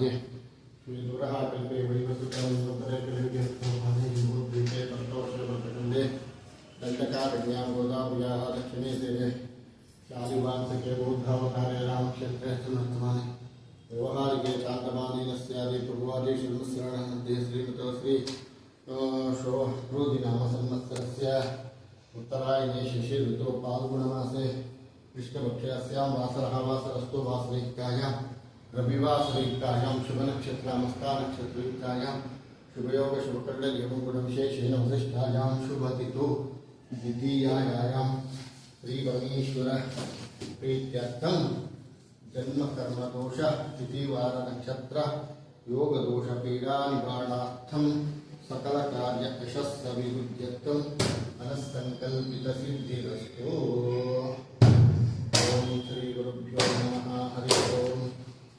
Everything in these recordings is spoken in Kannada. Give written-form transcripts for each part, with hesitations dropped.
मध्ये श्रीदुरः कल्पे वैवसुतरे कलिगे प्रीते तन्तोषे दण्डकारण्यां गोदावृयाः दक्षिणे तीरे शालिवांसके बौद्धावतारे रामक्षेत्रे समर्थमाने व्यवहारिके शान्तमानेन स्यादि पूर्वादिशुस्मरणं मध्ये श्रीमतो श्री शोभृदिनाम संवत्सरस्य उत्तरायणे शिशि ऋतौ फाल्गुणमासे कृष्णपक्षस्यां वासरः वासरस्तु वासरयुक्तायां रविवासरयुक्तायां शुभनक्षत्रामस्तानक्षत्रयुक्तायां शुभयोगशुभकण्डलीयगुणविशेषेण वसिष्ठायां शुभतिथौ द्वितीयायां श्रीपरमेश्वर प्रीत्यर्थं जन्मकर्मदोष तिथिवार नक्षत्र योगदोषपीडा निवारणार्थं सकलकार्य यशस्सविरुद्ध्यर्थं मनस्सङ्कल्पितसिद्धिरस्तु। ओम श्री गुरुभ्यो नमः हरि ओम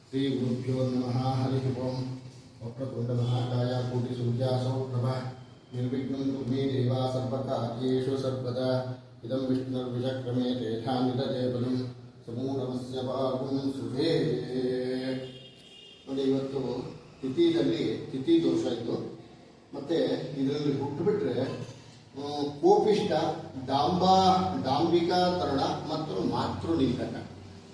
श्री गुरुभ्यो नमः हरि ओम वक्रतुण्ड महाकाय कोटिसूर्यासौ प्रभा निर्विघ्नं कुर्मे देवा सर्वकार्येषु सर्वदा इदं विष्णुर्विचक्रमे तेषानिरजयबलं ಸಮೂಢಮಸ್ಯ ಭಾಗಂ ಶುಭೇ ನೋಡಿ. ಇವತ್ತು ತಿಥಿಯಲ್ಲಿ ತಿಥಿ ದೋಷ ಇದು. ಮತ್ತು ಇದರಲ್ಲಿ ಹುಟ್ಟುಬಿಟ್ರೆ ಕೋಪಿಷ್ಟ, ಡಾಂಬಿಕಾ ಮತ್ತು ಮಾತೃನಿಂದಕ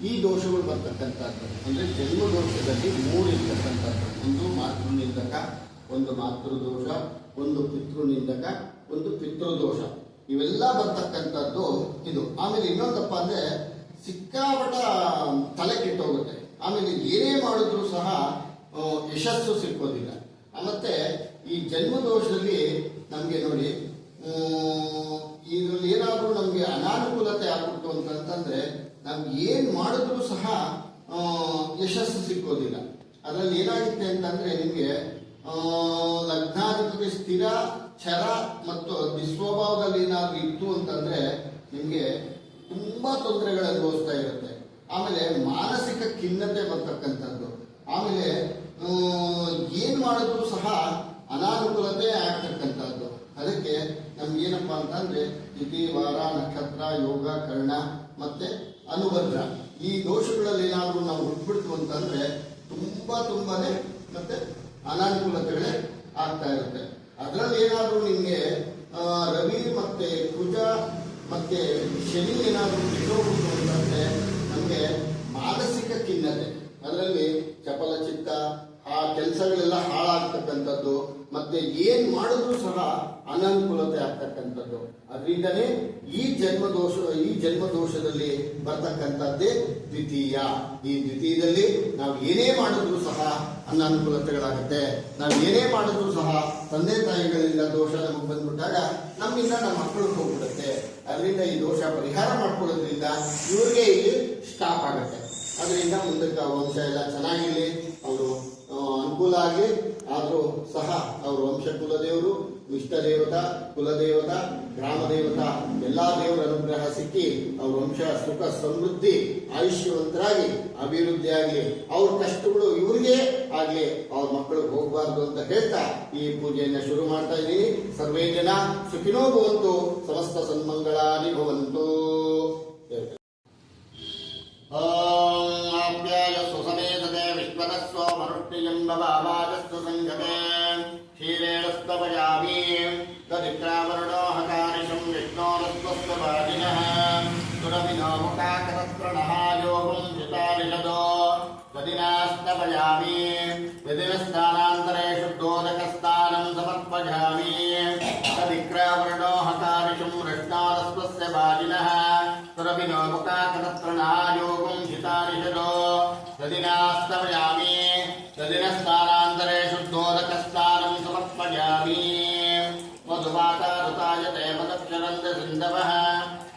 ಈ ದೋಷಗಳು ಬರ್ತಕ್ಕಂಥದ್ದು. ಅಂದರೆ ಜನ್ಮ ದೋಷದಲ್ಲಿ 3 ಇರ್ತಕ್ಕಂಥದ್ದು. ಒಂದು ಮಾತೃನಿಂದಕ, ಒಂದು ಮಾತೃದೋಷ, ಒಂದು ಪಿತೃನಿಂದಕ, ಒಂದು ಪಿತೃದೋಷ. ಇವೆಲ್ಲ ಬರ್ತಕ್ಕಂಥದ್ದು ಇದು. ಆಮೇಲೆ ಇನ್ನೊಂದಪ್ಪ ಅಂದರೆ ಸಿಕ್ಕಾಪಟ್ಟ ತಲೆ ಕೆಟ್ಟೋಗುತ್ತೆ. ಆಮೇಲೆ ಏನೇ ಮಾಡಿದ್ರೂ ಸಹ ಯಶಸ್ಸು ಸಿಕ್ಕೋದಿಲ್ಲ. ಮತ್ತೆ ಈ ಜನ್ಮದೋಷದಲ್ಲಿ ನಮಗೆ ನೋಡಿ, ಇದರಲ್ಲಿ ಏನಾದರೂ ನಮಗೆ ಅನಾನುಕೂಲತೆ ಆಗ್ಬಿಟ್ಟು ಅಂತಂದ್ರೆ ನಮ್ಗೆ ಏನು ಮಾಡಿದ್ರೂ ಸಹ ಯಶಸ್ಸು ಸಿಕ್ಕೋದಿಲ್ಲ. ಅದರಲ್ಲಿ ಏನಾಗುತ್ತೆ ಅಂತಂದ್ರೆ ನಿಮಗೆ ಲಗ್ನಾಧಿಪತಿ ಸ್ಥಿರ, ಛರ ಮತ್ತು ನಿಸ್ವಭಾವದಲ್ಲಿ ಏನಾದರೂ ಇತ್ತು ಅಂತಂದ್ರೆ ನಿಮಗೆ ತುಂಬಾ ತೊಂದರೆಗಳು ಅನುಭವಿಸ್ತಾ ಇರುತ್ತೆ. ಆಮೇಲೆ ಮಾನಸಿಕ ಖಿನ್ನತೆ ಬರ್ತಕ್ಕಂಥದ್ದು. ಆಮೇಲೆ ಏನ್ ಮಾಡಿದ್ರು ಸಹ ಅನಾನುಕೂಲತೆ ಆಗ್ತಕ್ಕಂಥದ್ದು. ಅದಕ್ಕೆ ನಮ್ಗೆ ಏನಪ್ಪಾ ಅಂತಂದ್ರೆ ತಿಥಿ, ವಾರ, ನಕ್ಷತ್ರ, ಯೋಗ, ಕರ್ಣ ಮತ್ತೆ ಅನುಬಂಧ ಈ ದೋಷಗಳಲ್ಲಿ ಏನಾದ್ರೂ ನಾವು ಹುಟ್ಬಿಡ್ತು ಅಂತಂದ್ರೆ ತುಂಬಾನೇ ಮತ್ತೆ ಅನಾನುಕೂಲತೆಗಳೇ ಆಗ್ತಾ ಇರುತ್ತೆ. ಅದರಲ್ಲಿ ಏನಾದ್ರೂ ನಿಮ್ಗೆ ರವಿ ಮತ್ತೆ ಕುಜ ಮತ್ತೆ ಶನಿ ಏನಾದರೂ ಬಿಟ್ಟೋಗ್ಬಿಟ್ಟು ಅಂತಂದ್ರೆ ನಮಗೆ ಮಾನಸಿಕ ಖಿನ್ನತೆ, ಅದರಲ್ಲಿ ಚಪಲ ಚಿತ್ತ, ಆ ಕೆಲಸಗಳೆಲ್ಲ ಹಾಳಾಗ್ತಕ್ಕಂಥದ್ದು, ಮತ್ತೆ ಏನ್ ಮಾಡಿದ್ರು ಸಹ ಅನಾನುಕೂಲತೆ ಆಗ್ತಕ್ಕಂಥದ್ದು. ಅದರಿಂದನೇ ಈ ಜನ್ಮದೋಷದಲ್ಲಿ ಬರ್ತಕ್ಕಂಥದ್ದೇ ದ್ವಿತೀಯ. ಈ ದ್ವಿತೀಯದಲ್ಲಿ ನಾವು ಏನೇ ಮಾಡಿದ್ರು ಸಹ ಅನಾನುಕೂಲತೆಗಳಾಗುತ್ತೆ. ನಾವು ಏನೇ ಮಾಡಿದ್ರು ಸಹ ತಂದೆ ತಾಯಿಗಳಿಂದ ದೋಷ ನಮಗೆ ಬಂದ್ಬಿಟ್ಟಾಗ ನಮ್ಮಿಂದ ನಮ್ಮ ಮಕ್ಕಳು ಹೋಗ್ಬಿಡುತ್ತೆ. ಅದರಿಂದ ಈ ದೋಷ ಪರಿಹಾರ ಮಾಡ್ಕೊಳ್ಳೋದ್ರಿಂದ ಇವ್ರಿಗೆ ಇಲ್ಲಿ ಸ್ಟಾಪ್ ಆಗುತ್ತೆ. ಅದರಿಂದ ಮುಂದಕ್ಕೆ ವಂಶ ಎಲ್ಲ ಚೆನ್ನಾಗಿರಲಿ, ಅವರು ಅನುಕೂಲ ಆಗಲಿ. ಆದರೂ ಸಹ ಅವ್ರ ವಂಶ ಕುಲದೇವರು, ಇಷ್ಟ ದೇವತಾ, ಕುಲದೇವತಾ, ಗ್ರಾಮ ದೇವತಾ ಎಲ್ಲಾ ದೇವರ ಅನುಗ್ರಹ ಸಿಕ್ಕಿ ಅವ್ರ ವಂಶ ಸುಖ ಸಮೃದ್ಧಿ ಆಯುಷ್ಯವಂತರಾಗಿ ಅಭಿವೃದ್ಧಿ ಆಗಲಿ. ಅವ್ರ ಕಷ್ಟಗಳು ಇವ್ರಿಗೆ ಆಗ್ಲಿ, ಅವ್ರ ಮಕ್ಕಳಿಗೆ ಹೋಗಬಾರ್ದು ಅಂತ ಹೇಳ್ತಾ ಈ ಪೂಜೆಯನ್ನ ಶುರು ಮಾಡ್ತಾ ಇದ್ದೀನಿ. ಸರ್ವೇ ಜನ ಸುಖಿನೋ ಭವಂತು, ಸಮಸ್ತ ಸನ್ಮಂಗಳಾನಿ ಭವಂತು. ಆಪ್ಯಾಯ ಸುಸಮೇಧತೆ ವಿಶ್ವತಸ್ವ ಮರುಷ್ಟಿಯಂ ಭವಾವಾಜಸ್ತು ಸಂಗತೆ ಕ್ಷೀರೇಣ ಸ್ತವಯಾಮಿ ತದಿಕ್ರಾವರುಣೋ ಹಕಾರಿಷಂ ವಿಷ್ಣೋರಸ್ವಸ್ವಭಾಜಿನಃ ಸುರಭಿನೋ ಮುಖಾಕರಸ್ತ್ರಣಃ ಯೋಗಂ ಜಿತಾರಿಷದೋ ತದಿನಾಸ್ತವಯಾಮಿ ಯದಿನಸ್ಥಾನಾಂತರೇ ಶುದ್ಧೋದಕಸ್ಥಾನಂ ಸಮರ್ಪಯಾಮಿ ತದಿಕ್ರಾವರುಣೋ ಹಕಾರಿಷಂ ವಿಷ್ಣೋರಸ್ವಸ್ಯ ಭಾಜಿನಃ ಸುರಭಿನೋ ಮುಖಾಕರಸ್ತ್ರಣಃ ಯೋಗಂ ಜಿತಾರಿಷದೋ ತದಿನಾಸ್ತವಯಾಮಿ ತದಿನಸ್ಥಾನಾಂತರೇ ಶುದ್ಧೋದಕಸ್ಥಾನಂ ಸಮರ್ಪಯಾಮಿ ಮಧುಮಾತಾರುತಾಯತೆ ಮದಕ್ಷರಂತ ಸಿಂಧವಃ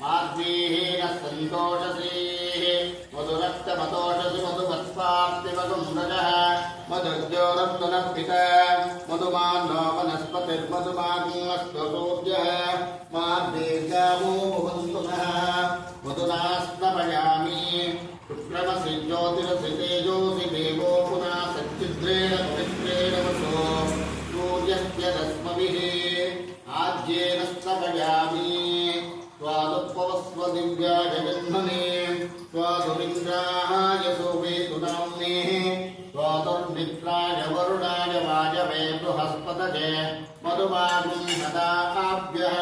ಮಾಧ್ವೀಹೀನ ಸಂತೋಷಸೀಃ ಮಧುರಕ್ತಮತೋಷಸಿ ಮಧುಮತ್ಪಾಪ್ತಿಮಗುಂ ರಜಃ ಮಧುರ್ಜೋರಪ್ತನಪಿತ ಮಧುಮಾನ್ನೋ ವನಸ್ಪತಿರ್ಮಧುಮಾಗ್ನಸ್ತು ಸೂರ್ಯಃ ಮಾರ್ದೀರ್ಘಾಮೋ ಭವಂತು ನಃ ಮಧುನಾಸ್ತಪಯಾಮಿ ಶುಕ್ರಮಸಿ ಜ್ಯೋತಿರಸಿ ತೇಜೋಸಿ ದೇವೋ ಪುನಃ ಸಚ್ಚಿದ್ರೇಣ ಪವಿತ್ರೇಣ ವಸೋ ಸೂರ್ಯಸ್ಯ ರಶ್ಮಭಿಃ ಆಜ್ಯೇನ ಸ್ತಪಯಾಮಿ ಸ್ವಾದುಪವಸ್ವ ದಿವ್ಯಾಯ ಜನ್ಮನೆ ಸ್ವಾದುರಿಂದ್ರಾಯ ಸೋಮೇತು ನಾಮ್ನೇ ಸ್ವಾ ಮಾತುರ್ಮಿತ್ರಾಯ ವರುಣಾಯ ವಾಯವೇ ಬೃಹಸ್ಪತಜೆ ಮಧುಮಾಗುಂ ಸದಾ ಆಭ್ಯಃ